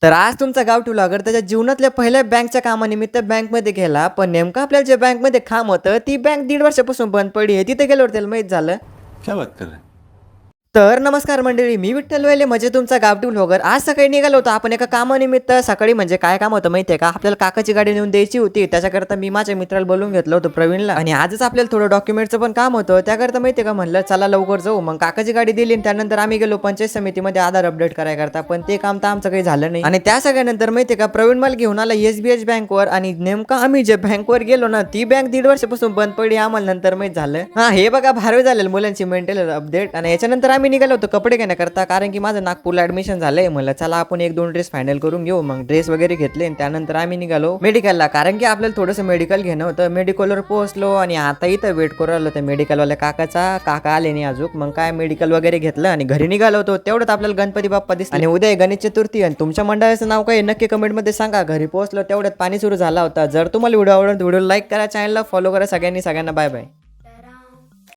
तर आज तुमचा गावठी व्लॉगर त्याच्या जीवनातल्या पहिल्या बँकच्या कामानिमित्त बँकमध्ये गेला. पण नेमकं आपल्याला जे बँकमध्ये काम होतं ती बँक 1.5 वर्षापासून बंद पडली आहे. तिथे गेल्यावर त्याला माहीत झालं. क्या बात कर रहे हैं? तर नमस्कार मंडळी, मी विठ्ठल वेले म्हणजे तुमचा गावठी व्लॉगर. आज सकाळी निघालो होतो आपण एका कामानिमित्त. सकाळी म्हणजे काय काम होतं माहिती आहे का, आपल्याला काकाची गाडी नेऊन द्यायची होती. त्याच्याकरता मी माझ्या मित्राला बोलून घेतलं होतं प्रवीणला, आणि आजच आपल्याला थोडं डॉक्युमेंटचं पण काम होतं. त्याकरता माहिती आहे का, म्हणलं चला लवकर जाऊ. मग काकाची गाडी दिली आणि त्यानंतर आम्ही गेलो पंचायत समितीमध्ये आधार अपडेट करायकरता. पण ते काम तर आमचं काही झालं नाही. आणि त्या सगळ्यानंतर माहिती आहे का, प्रवीण मला घेऊन आला SBH बँकवर. आणि नेमकं आम्ही जे बँकवर गेलो ना, ती बँक 1.5 वर्षापासून बंद पडली आम्हाला नंतर माहित झालं. हा, हे बघा भारी झालेलं मुलांची मेंटल अपडेट. आणि याच्यानंतर आम्ही निघालो होतो कपडे घेण्याकरता, कारण की माझं नागपूरला ऍडमिशन झालंय. मला चला आपण 1-2 ड्रेस फायनल करून घेऊ. मग ड्रेस वगैरे घेतले आणि त्यानंतर आम्ही निघालो मेडिकलला, कारण की आपल्याला थोडंसं मेडिकल घेणं होतं. मेडिकलवर पोहोचलो आणि आता इथं वेट करू आलो त्या मेडिकलवाल्या काका आले नाही अजून. मग काय मेडिकल वगैरे घेतलं आणि घरी निघालो होतो. तेवढ्यात आपल्याला गणपती बाप्पा दिसले. आणि उद्या गणेश चतुर्थी. आणि तुमच्या मंडळाचं नाव काय नक्की कमेंटमध्ये सांगा. घरी पोहोचलो तेवढ्यात पाणी सुरू झाला होता. जर तुम्हाला व्हिडिओ आवडला व्हिडिओ लाईक करा, चॅनलला फॉलो करा. सगळ्यांना बाय बाय.